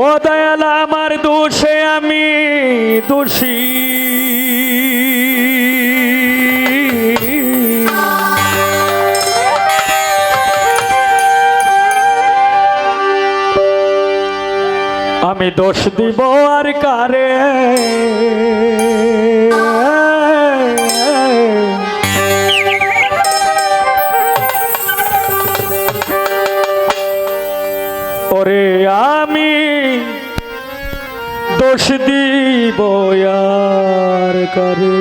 ও দয়াল আমার দোষে আমি দোষী আমি দোষ দিব আর কারে ওরে আমি দোষ দিব আর কারে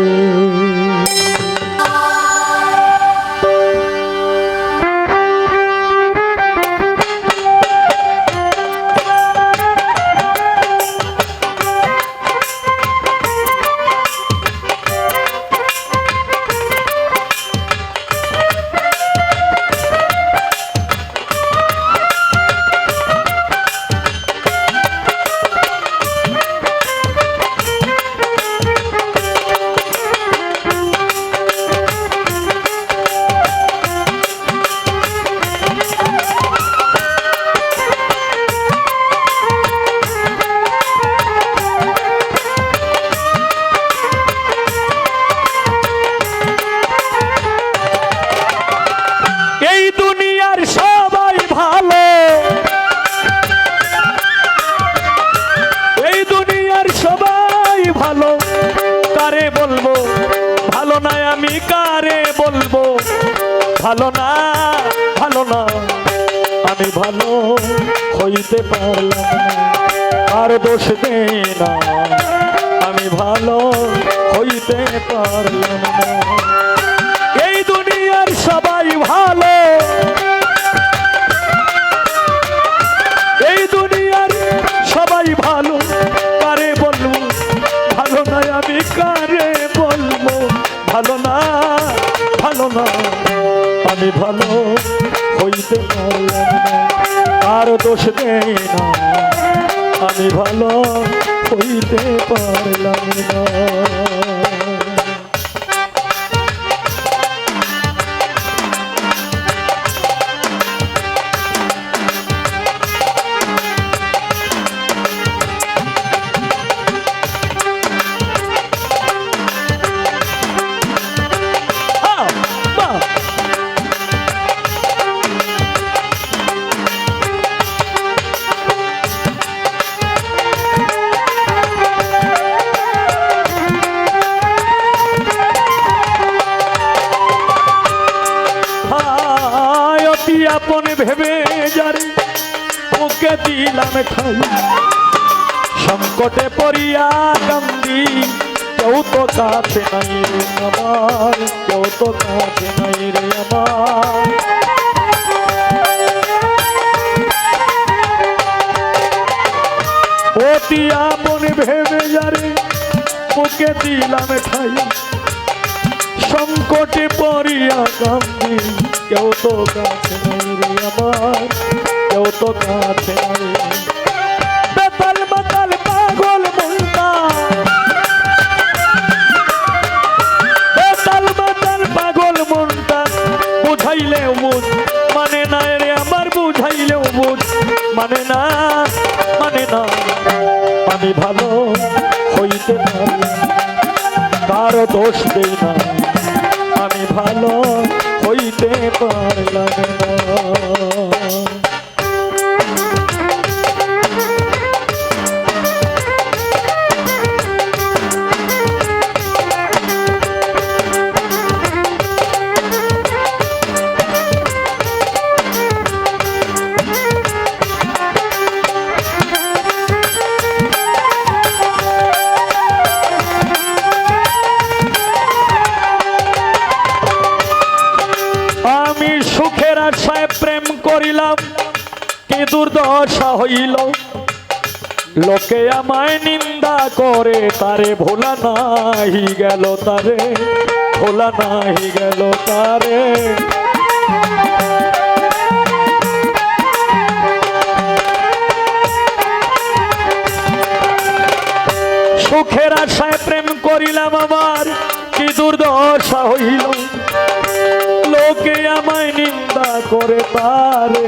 আমি কারে বলবো ভালো না ভালো না আমি ভালো হইতে পারলাম না আর দোষ দেই না আমি ভালো হইতে পারলাম না এই দুনিয়ার সবাই ভালো এই দুনিয়ার সবাই ভালো কারে বলবো ভালো না আমি কারে বলবো ভালো না ভালো না আমি ভালো হইতে পারলাম না আর দোষ দেই না আমি ভালো হইতে পারলাম না আপন ভেবে যারে ওকে দিলাম খাই সংকটে পড়িয়া কান্দি কেউ তো কাছে নাই রে আমার কেউ তো কাছে নাই রে আমার অতি আপন ভেবে যারে ওকে দিলাম খাই সংকটে পড়িয়া কান্দি কেউ তো কাছে নাই রে আমার কেউ তো কাছে নাই বেতাল মাতাল পাগল মনটা বেতাল মাতাল পাগল মনটা বুঝাইলেও বুঝ মানে না রে আমার বুঝাইলেও বুঝ মানে না আমি ভালো হইতে পারি কার দোষ দেই না আমি ভালো হইতে পারলাম না প্রেম করিলাম কি দুর্দশা হইল লোকে আমায় নিন্দা করে তারে ভোলা নাহি গেল তারে ভোলা নাহি গেল তারে সুখের আশায় প্রেম করিলাম আমার কি দুর্দশা হইল লোকে আমায় নিন্দা করে তারে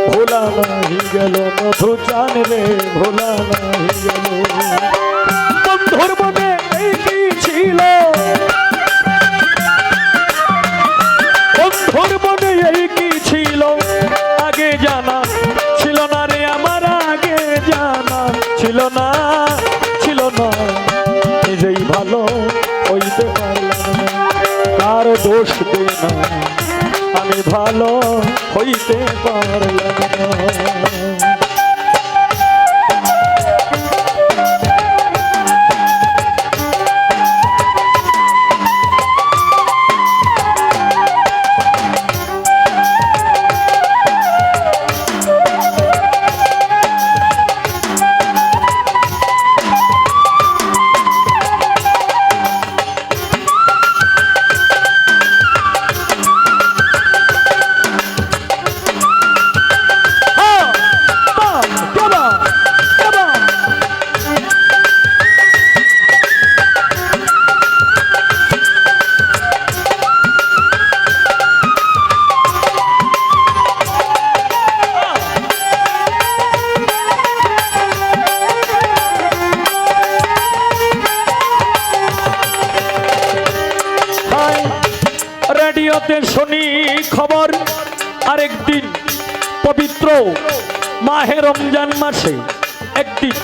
ভোলা ভোলা নাহি গেল মধু চান রে ভোলা নাহি গেল বন্ধুর মনে এই কি ছিল বন্ধুর মনে এই কি ছিল আগে জানা ছিল না রে আমার আগে জানা ছিল না নিজেই ভালো হইতে পারলাম না কার দোষ দে না আমি ভালো হইতে পারলাম না রেডিওতে শুনি খবর আরেকদিন পবিত্র মাহে রমজান মাসে একদিন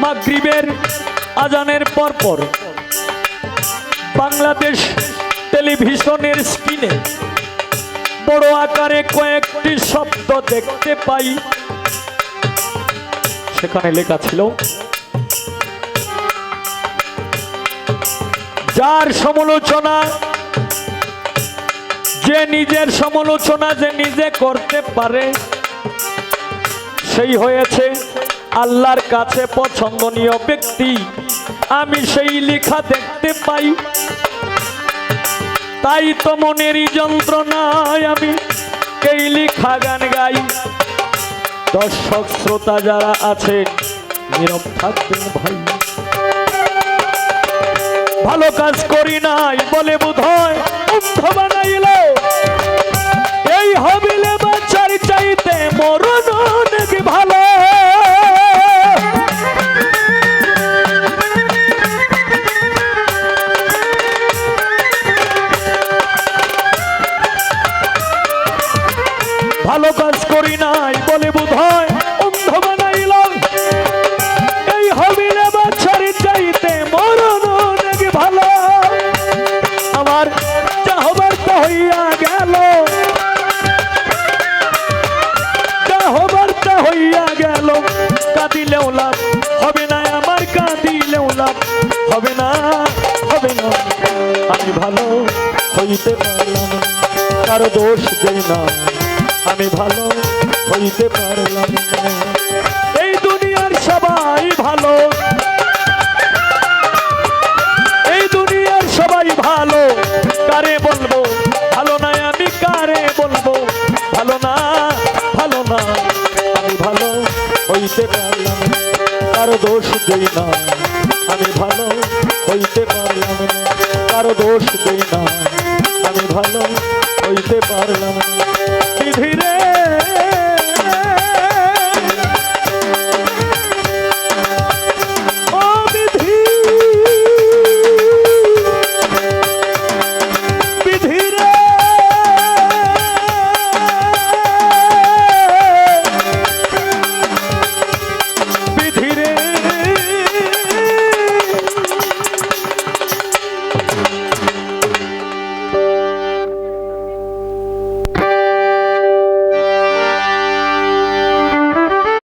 মাগরিবের আজানের পরপর বাংলাদেশ টেলিভিশনের স্ক্রিনে বড় আকারে কয়েকটি শব্দ দেখতে পাই সেখানে লেখা ছিল যার সমালোচনা যে নিজের সমালোচনা যে নিজে করতে পারে সেই হয়েছে আল্লাহর কাছে পছন্দনীয় ব্যক্তি আমি সেই লেখা দেখতে পাই তাই তো মনেরই যন্ত্রণায় আমি এই লেখা গান গাই দর্শক শ্রোতা যারা আছেন নীরব থাকবেন ভাই ভালো কাজ করি নাই বলে বোধহয় অন্ধ বানাইল এই হবিলে বাচ্চার চাইতে মরণ অনেক ভালো ভালো কাজ করি নাই বলে বোধহয় অন্ধ বানাইল এই হবিলে বাচ্চার চাইতে মরণ অনেক ভালো আমার যা হবার তা হইয়া গেল যা হবার তা হইয়া গেল কাঁদিলেও লাভ হবে না আমার কাঁদিলেও লাভ হবে না আমি ভালো হইতে পারলাম কারো দোষ দেই না আমি ভালো হইতে পারলাম না এই দুনিয়ার সবাই ভালো এই দুনিয়ার সবাই ভালো কারে বলবো ভালো না আমি কারে বলবো ভালো না আমি ভালো হইতে পারলাম কারো দোষ দেই না আমি ভালো হইতে পারলাম না কারো দোষ দেই না আমি ভালো হইতে পারলাম না ধীরে